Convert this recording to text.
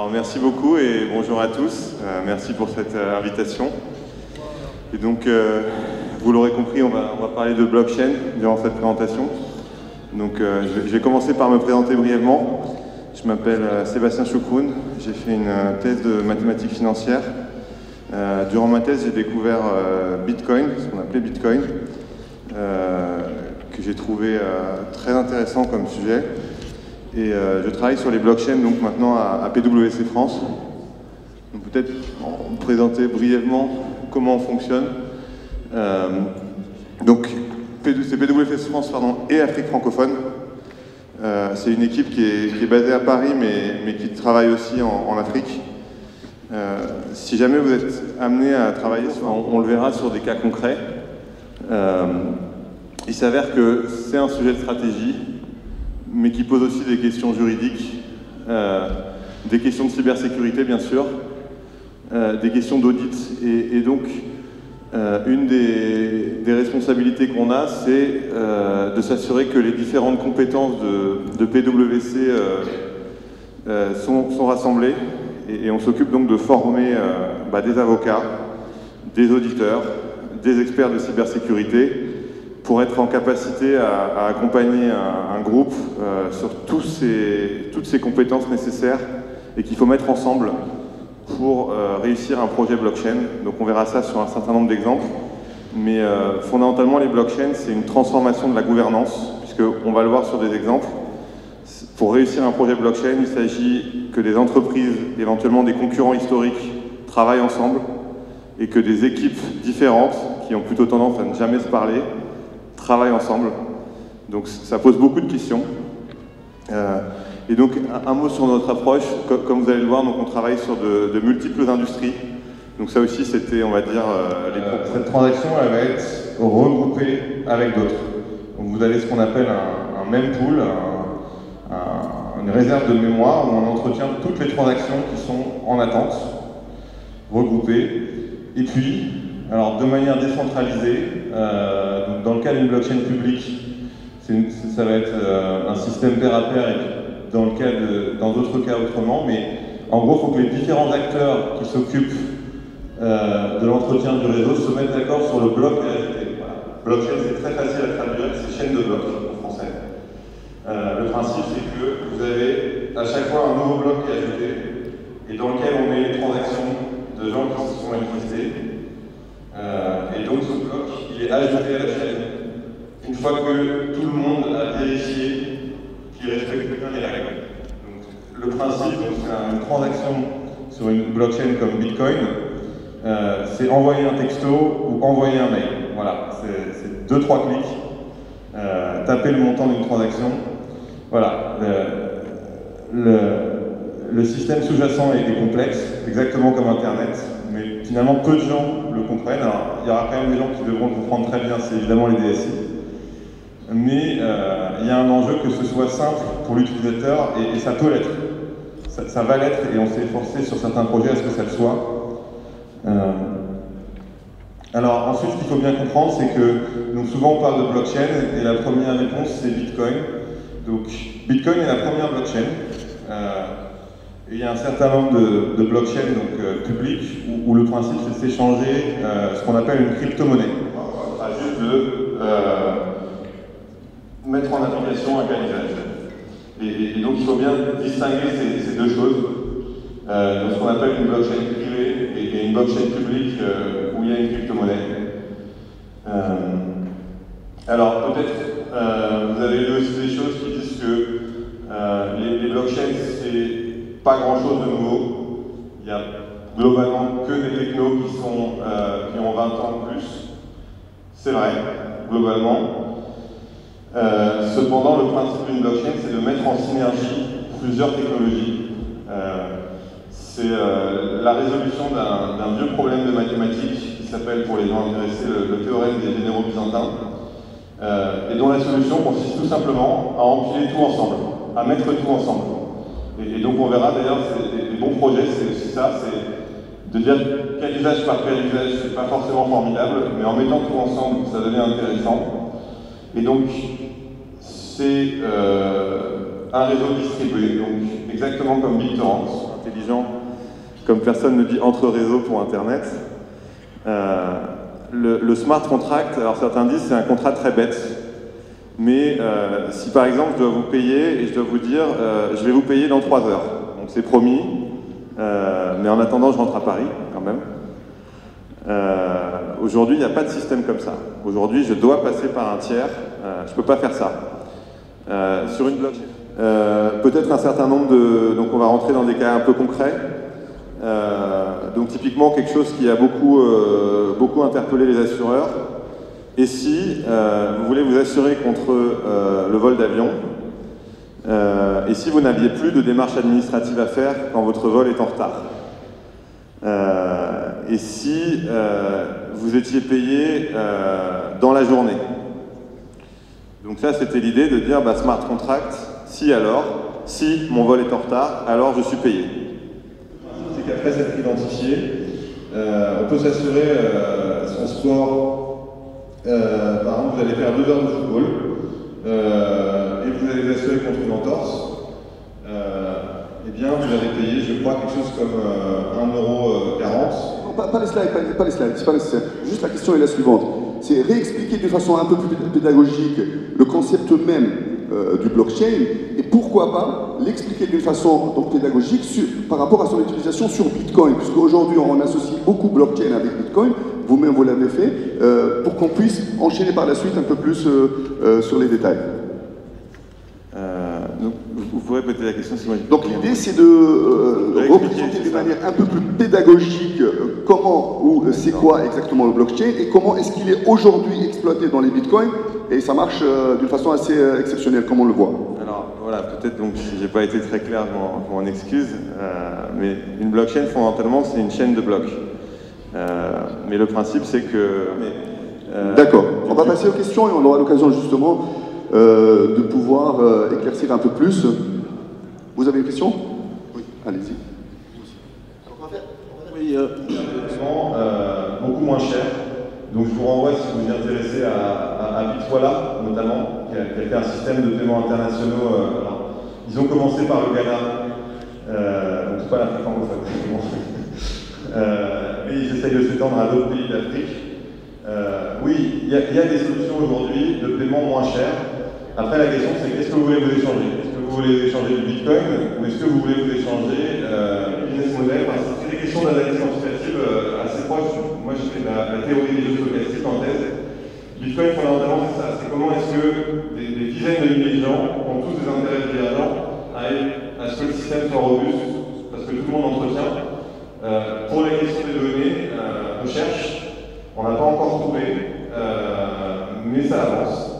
Alors merci beaucoup et bonjour à tous. Merci pour cette invitation. Et donc, vous l'aurez compris, on va parler de blockchain durant cette présentation. Donc, je vais commencer par me présenter brièvement. Je m'appelle Sébastien Choukroun. J'ai fait une thèse de mathématiques financières. Durant ma thèse, j'ai découvert Bitcoin, ce qu'on appelait Bitcoin, que j'ai trouvé très intéressant comme sujet. Et je travaille sur les blockchains donc maintenant à PwC France. Donc peut-être vous présenter brièvement comment on fonctionne. Donc c'est PwC France et Afrique francophone. C'est une équipe qui est basée à Paris mais qui travaille aussi en Afrique. Si jamais vous êtes amené à travailler, on le verra sur des cas concrets. Il s'avère que c'est un sujet de stratégie, mais qui pose aussi des questions juridiques, des questions de cybersécurité bien sûr, des questions d'audit. Et donc, une des responsabilités qu'on a, c'est de s'assurer que les différentes compétences de PwC sont rassemblées. Et on s'occupe donc de former des avocats, des auditeurs, des experts de cybersécurité, pour être en capacité à accompagner un groupe sur toutes ces compétences nécessaires et qu'il faut mettre ensemble pour réussir un projet blockchain. Donc on verra ça sur un certain nombre d'exemples. Mais fondamentalement, les blockchains, c'est une transformation de la gouvernance, puisqu'on va le voir sur des exemples. Pour réussir un projet blockchain, il s'agit que des entreprises, éventuellement des concurrents historiques, travaillent ensemble et que des équipes différentes, qui ont plutôt tendance à ne jamais se parler, travaillent ensemble. Donc ça pose beaucoup de questions. Et donc un mot sur notre approche, comme vous allez le voir, donc on travaille sur de multiples industries. Donc ça aussi c'était, on va dire, cette transaction elle va être regroupée avec d'autres. Donc vous avez ce qu'on appelle un mempool, une réserve de mémoire où on entretient toutes les transactions qui sont en attente, regroupées. Et puis, alors de manière décentralisée, dans le cas d'une blockchain publique, ça va être un système pair à pair, et dans d'autres cas autrement, mais en gros, il faut que les différents acteurs qui s'occupent de l'entretien du réseau se mettent d'accord sur le bloc à ajouter. Voilà. Blockchain, c'est très facile à traduire, c'est chaîne de blocs en français. Le principe, c'est que vous avez à chaque fois un nouveau bloc qui est ajouté, et dans lequel on met les transactions de gens qui se sont manifestés. Et donc ce bloc, il est ajouté à la chaîne une fois que tout le monde a vérifié qu'il respecte bien les règles. Donc, le principe, c'est une transaction sur une blockchain comme Bitcoin, c'est envoyer un texto ou envoyer un mail. Voilà, c'est 2-3 clics, taper le montant d'une transaction. Voilà, le système sous-jacent est complexe, exactement comme Internet, mais finalement peu de gens le comprennent. Alors, il y aura quand même des gens qui devront le comprendre très bien, c'est évidemment les DSI. Mais il y a un enjeu que ce soit simple pour l'utilisateur, et ça peut l'être. Ça va l'être, et on s'est efforcé sur certains projets à ce que ça le soit. Alors ensuite, ce qu'il faut bien comprendre, c'est que donc souvent on parle de blockchain, et la première réponse c'est Bitcoin. Donc Bitcoin est la première blockchain. Et il y a un certain nombre de blockchains publiques où le principe c'est de s'échanger ce qu'on appelle une crypto-monnaie. On va juste de mettre en application un cas d'usage. Et donc il faut bien distinguer ces deux choses. Donc ce qu'on appelle une blockchain privée et une blockchain publique où il y a une crypto-monnaie. Alors peut-être vous avez lu aussi des choses qui disent que les blockchains c'est pas grand-chose de nouveau. Il y a globalement que des technos qui ont 20 ans ou plus. C'est vrai, globalement. Cependant, le principe d'une blockchain, c'est de mettre en synergie plusieurs technologies. C'est la résolution d'un vieux problème de mathématiques qui s'appelle, pour les gens intéressés, le théorème des généraux byzantins, et dont la solution consiste tout simplement à empiler tout ensemble, à mettre tout ensemble. Et donc on verra d'ailleurs, des bons projets, c'est aussi ça, c'est de dire quel usage par quel usage, c'est pas forcément formidable, mais en mettant tout ensemble, ça devient intéressant. Et donc, c'est un réseau distribué, donc exactement comme BitTorrent. intelligent, comme personne ne dit entre réseaux pour Internet. Le smart contract, alors certains disent c'est un contrat très bête, mais si par exemple je dois vous payer et je dois vous dire je vais vous payer dans 3 heures, donc c'est promis, mais en attendant je rentre à Paris quand même. Aujourd'hui il n'y a pas de système comme ça. Aujourd'hui je dois passer par un tiers, je ne peux pas faire ça. Sur une blockchain, peut-être un certain nombre de... Donc on va rentrer dans des cas un peu concrets. Donc typiquement quelque chose qui a beaucoup interpellé les assureurs. Et si vous voulez vous assurer contre le vol d'avion, et si vous n'aviez plus de démarches administratives à faire quand votre vol est en retard, et si vous étiez payé dans la journée. Donc ça c'était l'idée de dire smart contract, si mon vol est en retard, alors je suis payé. C'est qu'après s'être identifié, on peut s'assurer son sport. Par exemple, vous allez faire 2 heures de football et vous allez vous assurer contre une entorse. Eh bien, vous allez payer, je crois, quelque chose comme 1,40 €. Non, pas les slides, c'est pas nécessaire. Juste la question est la suivante. C'est réexpliquer d'une façon un peu plus pédagogique le concept même du blockchain et pourquoi pas l'expliquer d'une façon donc, pédagogique par rapport à son utilisation sur Bitcoin, puisque aujourd'hui on associe beaucoup blockchain avec Bitcoin, vous-même vous l'avez fait, pour qu'on puisse enchaîner par la suite un peu plus sur les détails. Donc, vous pourrez poser la question si moi... Donc l'idée c'est de représenter de manière un peu plus pédagogique comment ou c'est quoi exactement le blockchain et comment est-ce qu'il est aujourd'hui exploité dans les bitcoins et ça marche d'une façon assez exceptionnelle comme on le voit. Alors voilà, peut-être donc si j'ai pas été très clair, je m'en excuse, mais une blockchain fondamentalement c'est une chaîne de blocs. Mais le principe c'est que... D'accord, on va passer aux questions et on aura l'occasion justement de pouvoir éclaircir un peu plus. Vous avez une question? Oui, allez-y. Oui, beaucoup moins cher. Donc je vous renvoie, si vous vous intéressez à Bitwala, notamment, qui a fait un système de paiement internationaux. Alors, ils ont commencé par le Ghana, donc c'est pas l'Afrique anglophone, mais ils essayent de s'étendre à d'autres pays d'Afrique. Oui, il y a des solutions aujourd'hui de paiement moins chers. Après, la question c'est qu'est-ce que vous voulez vous échanger? Est-ce que vous voulez échanger du Bitcoin ou est-ce que vous voulez vous échanger du business model? Enfin, c'est des questions d'analyse quantitative assez proches. Moi, je fais la théorie des jeux stochastiques en thèse. Bitcoin, fondamentalement, c'est ça. C'est comment est-ce que des dizaines de milliers de gens ont tous des intérêts divergents à ce que le système soit robuste, parce que tout le monde entretient. Pour la question des données, on cherche, on n'a pas encore trouvé, mais ça avance.